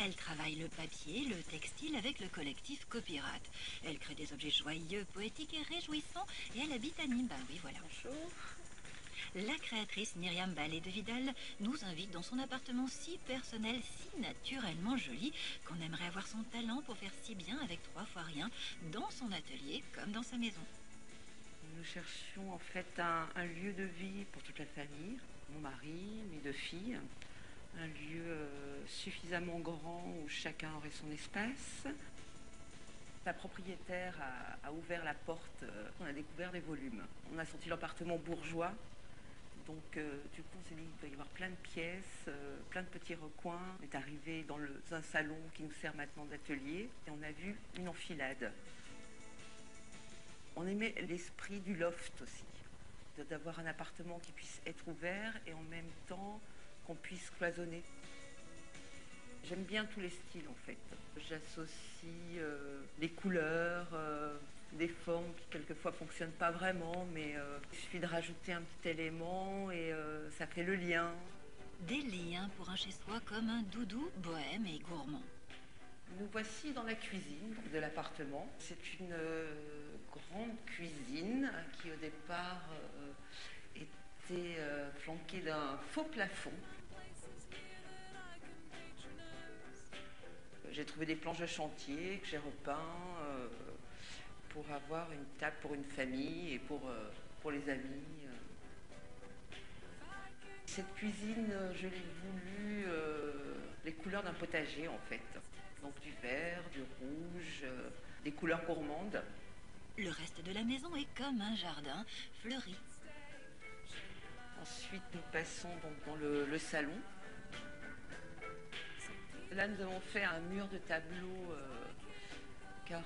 Elle travaille le papier, le textile avec le collectif Copyrate. Elle crée des objets joyeux, poétiques et réjouissants et elle habite à Nîmes. Ben oui, voilà. Bonjour. La créatrice Myriam Ballet de Vidal nous invite dans son appartement si personnel, si naturellement joli, qu'on aimerait avoir son talent pour faire si bien avec 3 fois rien, dans son atelier comme dans sa maison. Nous cherchions en fait un lieu de vie pour toute la famille, mon mari, mes 2 filles, un lieu suffisamment grand où chacun aurait son espace. La propriétaire a ouvert la porte, on a découvert des volumes. On a senti l'appartement bourgeois, donc du coup on s'est dit qu'il doit y avoir plein de pièces, plein de petits recoins. On est arrivé dans un salon qui nous sert maintenant d'atelier et on a vu une enfilade. On aimait l'esprit du loft aussi, d'avoir un appartement qui puisse être ouvert et en même temps qu'on puisse cloisonner. J'aime bien tous les styles en fait. J'associe les couleurs, des formes qui quelquefois ne fonctionnent pas vraiment, mais il suffit de rajouter un petit élément et ça fait le lien. Des liens pour un chez-soi comme un doudou bohème et gourmand. Nous voici dans la cuisine de l'appartement. C'est une grande cuisine qui au départ était flanquée d'un faux plafond. J'ai trouvé des planches de chantier que j'ai repeint pour avoir une table pour une famille et pour les amis. Cette cuisine, je l'ai voulu les couleurs d'un potager en fait. Donc du vert, du rouge, des couleurs gourmandes. Le reste de la maison est comme un jardin fleuri. Ensuite, nous passons donc dans le salon. Là, nous avons fait un mur de tableaux car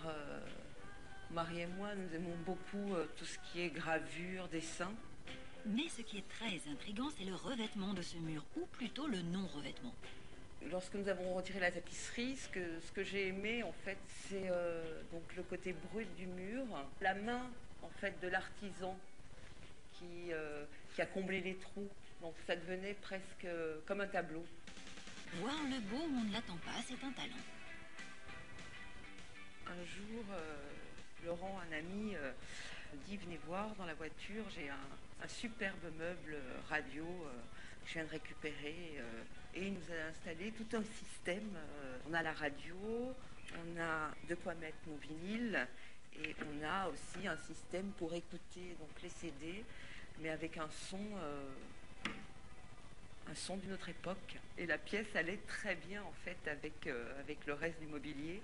Marie et moi, nous aimons beaucoup tout ce qui est gravure, dessin. Mais ce qui est très intriguant, c'est le revêtement de ce mur, ou plutôt le non-revêtement. Lorsque nous avons retiré la tapisserie, ce que j'ai aimé, en fait, c'est donc le côté brut du mur, la main, en fait, de l'artisan qui a comblé les trous. Donc ça devenait presque comme un tableau. Voir le beau où on ne l'attend pas, c'est un talent. Un jour, Laurent, un ami, dit venez voir dans la voiture, j'ai un superbe meuble radio que je viens de récupérer et il nous a installé tout un système. On a la radio, on a de quoi mettre nos vinyles et on a aussi un système pour écouter donc les CD, mais avec un son d'une autre époque. Et la pièce allait très bien en fait avec le reste du mobilier.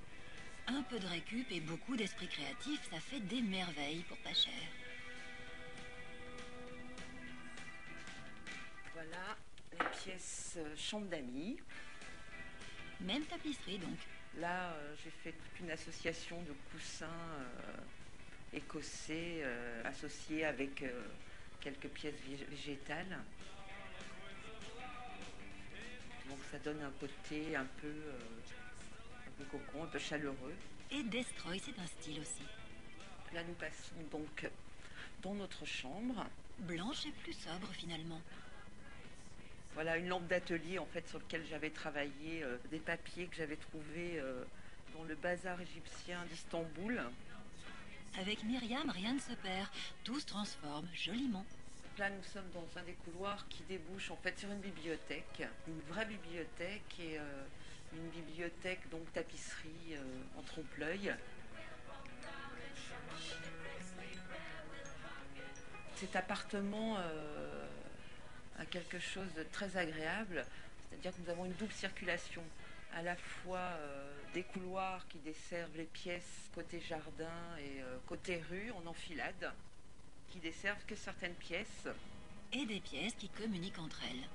Un peu de récup et beaucoup d'esprit créatif, ça fait des merveilles pour pas cher. Voilà les pièces chambre d'amis. Même tapisserie donc. Là, j'ai fait toute une association de coussins écossais associés avec quelques pièces végétales. Donc ça donne un côté un peu cocon, un peu chaleureux. Et Destroy, c'est un style aussi. Là, nous passons donc dans notre chambre. Blanche et plus sobre finalement. Voilà une lampe d'atelier en fait sur laquelle j'avais travaillé, des papiers que j'avais trouvés dans le bazar égyptien d'Istanbul. Avec Myriam, rien ne se perd. Tout se transforme joliment. Là, nous sommes dans un des couloirs qui débouche en fait sur une bibliothèque, une vraie bibliothèque et une bibliothèque donc tapisserie en trompe-l'œil. Cet appartement a quelque chose de très agréable, c'est-à-dire que nous avons une double circulation, à la fois des couloirs qui desservent les pièces côté jardin et côté rue en enfilade, qui desservent que certaines pièces. Et des pièces qui communiquent entre elles.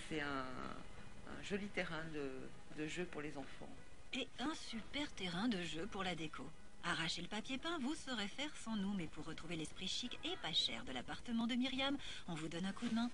C'est un joli terrain de jeu pour les enfants. Et un super terrain de jeu pour la déco. Arrachez le papier peint, vous saurez faire sans nous, mais pour retrouver l'esprit chic et pas cher de l'appartement de Myriam, on vous donne un coup de main.